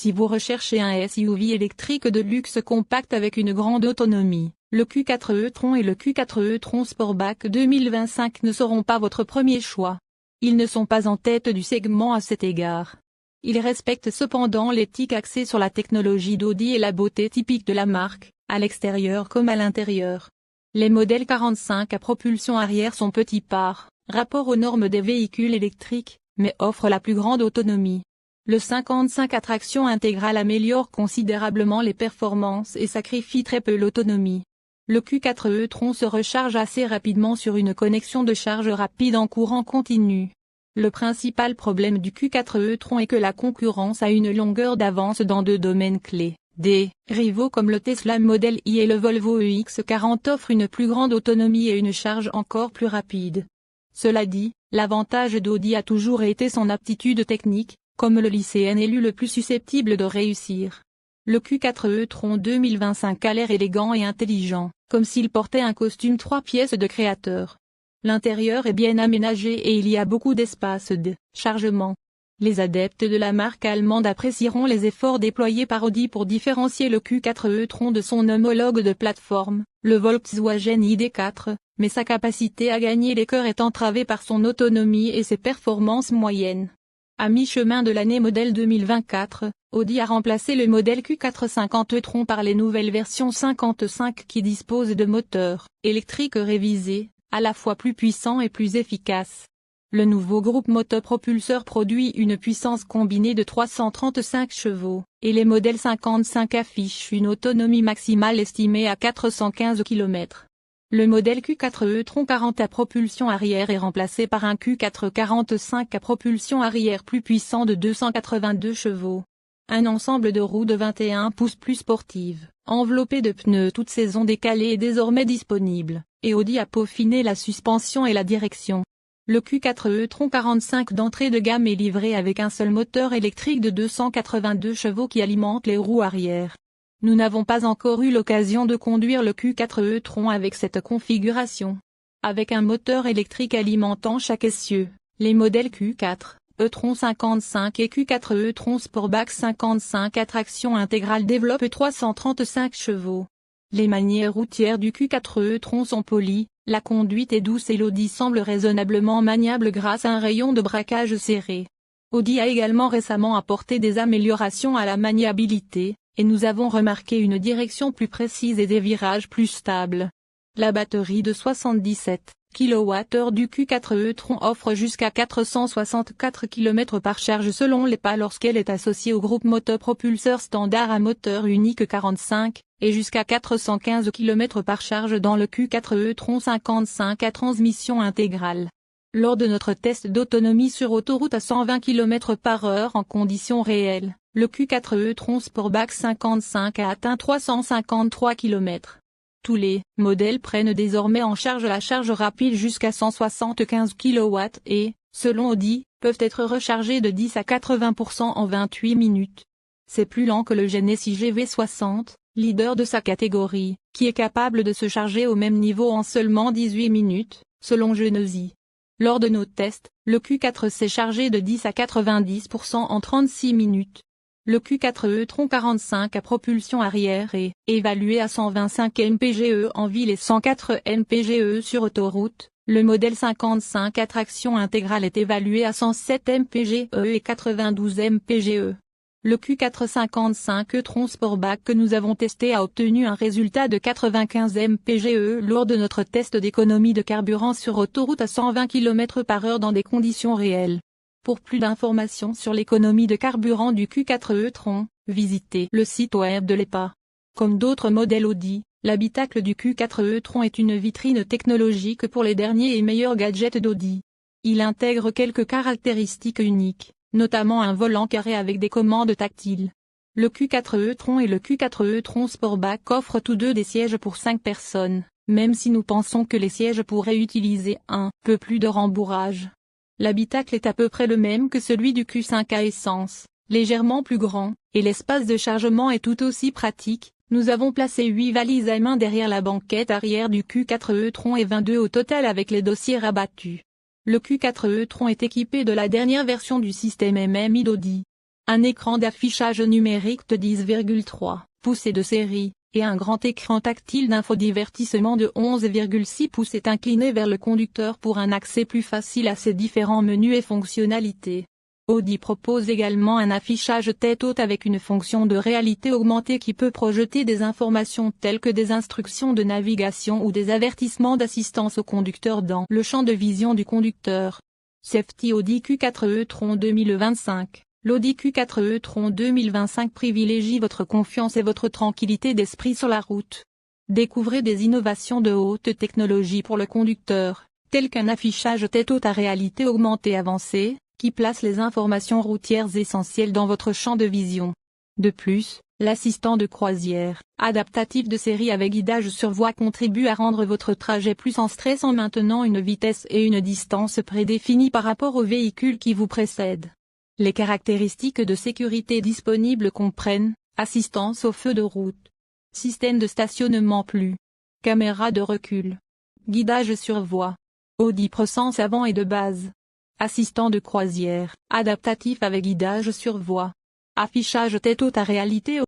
Si vous recherchez un SUV électrique de luxe compact avec une grande autonomie, le Q4 e-tron et le Q4 e-tron Sportback 2025 ne seront pas votre premier choix. Ils ne sont pas en tête du segment à cet égard. Ils respectent cependant l'éthique axée sur la technologie d'Audi et la beauté typique de la marque, à l'extérieur comme à l'intérieur. Les modèles 45 à propulsion arrière sont petits par rapport aux normes des véhicules électriques, mais offrent la plus grande autonomie. Le 55 à traction intégrale améliore considérablement les performances et sacrifie très peu l'autonomie. Le Q4 e-tron se recharge assez rapidement sur une connexion de charge rapide en courant continu. Le principal problème du Q4 e-tron est que la concurrence a une longueur d'avance dans deux domaines clés. Des rivaux comme le Tesla Model I et le Volvo EX40 offrent une plus grande autonomie et une charge encore plus rapide. Cela dit, l'avantage d'Audi a toujours été son aptitude technique, comme le lycéen élu le plus susceptible de réussir. Le Q4 e-tron 2025 a l'air élégant et intelligent, comme s'il portait un costume 3 pièces de créateur. L'intérieur est bien aménagé et il y a beaucoup d'espace de chargement. Les adeptes de la marque allemande apprécieront les efforts déployés par Audi pour différencier le Q4 e-tron de son homologue de plateforme, le Volkswagen ID.4, mais sa capacité à gagner les cœurs est entravée par son autonomie et ses performances moyennes. À mi-chemin de l'année modèle 2024, Audi a remplacé le modèle Q4 50 e-tron par les nouvelles versions 55 qui disposent de moteurs électriques révisés, à la fois plus puissants et plus efficaces. Le nouveau groupe motopropulseur produit une puissance combinée de 335 chevaux, et les modèles 55 affichent une autonomie maximale estimée à 415 km. Le modèle Q4 e-tron 40 à propulsion arrière est remplacé par un Q4 45 à propulsion arrière plus puissant de 282 chevaux. Un ensemble de roues de 21 pouces plus sportives, enveloppées de pneus toute saison décalés est désormais disponible, et Audi a peaufiné la suspension et la direction. Le Q4 e-tron 45 d'entrée de gamme est livré avec un seul moteur électrique de 282 chevaux qui alimente les roues arrière. Nous n'avons pas encore eu l'occasion de conduire le Q4 e-tron avec cette configuration. Avec un moteur électrique alimentant chaque essieu, les modèles Q4 e-tron 55 et Q4 e-tron Sportback 55 à traction intégrale développent 335 chevaux. Les manières routières du Q4 e-tron sont polies, la conduite est douce et l'Audi semble raisonnablement maniable grâce à un rayon de braquage serré. Audi a également récemment apporté des améliorations à la maniabilité, et nous avons remarqué une direction plus précise et des virages plus stables. La batterie de 77 kWh du Q4 e-tron offre jusqu'à 464 km par charge selon les pas lorsqu'elle est associée au groupe motopropulseur standard à moteur unique 45, et jusqu'à 415 km par charge dans le Q4 e-tron 55 à transmission intégrale. Lors de notre test d'autonomie sur autoroute à 120 km/h en conditions réelles, le Q4 e-tron Sportback 55 a atteint 353 km. Tous les modèles prennent désormais en charge la charge rapide jusqu'à 175 kW et, selon Audi, peuvent être rechargés de 10 à 80% en 28 minutes. C'est plus lent que le Genesis GV60, leader de sa catégorie, qui est capable de se charger au même niveau en seulement 18 minutes, selon Genesis. Lors de nos tests, le Q4 s'est chargé de 10 à 90% en 36 minutes. Le Q4 e-tron 45 à propulsion arrière est évalué à 125 mpge en ville et 104 mpge sur autoroute. Le modèle 55 à traction intégrale est évalué à 107 mpge et 92 mpge. Le Q4 55 e-tron Sportback que nous avons testé a obtenu un résultat de 95 mpge lors de notre test d'économie de carburant sur autoroute à 120 km/h dans des conditions réelles. Pour plus d'informations sur l'économie de carburant du Q4 e-tron, visitez le site web de l'EPA. Comme d'autres modèles Audi, l'habitacle du Q4 e-tron est une vitrine technologique pour les derniers et meilleurs gadgets d'Audi. Il intègre quelques caractéristiques uniques, notamment un volant carré avec des commandes tactiles. Le Q4 e-tron et le Q4 e-tron Sportback offrent tous deux des sièges pour 5 personnes, même si nous pensons que les sièges pourraient utiliser un peu plus de rembourrage. L'habitacle est à peu près le même que celui du Q5 à essence, légèrement plus grand, et l'espace de chargement est tout aussi pratique. Nous avons placé 8 valises à main derrière la banquette arrière du Q4 e-tron et 22 au total avec les dossiers rabattus. Le Q4 e-tron est équipé de la dernière version du système MMI d'Audi. un écran d'affichage numérique de 10,3 pouces et de série, et un grand écran tactile d'infodivertissement de 11,6 pouces est incliné vers le conducteur pour un accès plus facile à ses différents menus et fonctionnalités. Audi propose également un affichage tête haute avec une fonction de réalité augmentée qui peut projeter des informations telles que des instructions de navigation ou des avertissements d'assistance au conducteur dans le champ de vision du conducteur. Safety Audi Q4 e-tron 2025. L'Audi Q4 e-tron 2025 privilégie votre confiance et votre tranquillité d'esprit sur la route. Découvrez des innovations de haute technologie pour le conducteur, telles qu'un affichage tête haute à réalité augmentée avancée, qui place les informations routières essentielles dans votre champ de vision. De plus, l'assistant de croisière, adaptatif de série avec guidage sur voie contribue à rendre votre trajet plus sans stress en maintenant une vitesse et une distance prédéfinies par rapport au véhicule qui vous précède. Les caractéristiques de sécurité disponibles comprennent assistance au feu de route, système de stationnement plus, caméra de recul, guidage sur voie, Audi Presence avant et de base. Assistant de croisière, adaptatif avec guidage sur voie. Affichage tête haute à réalité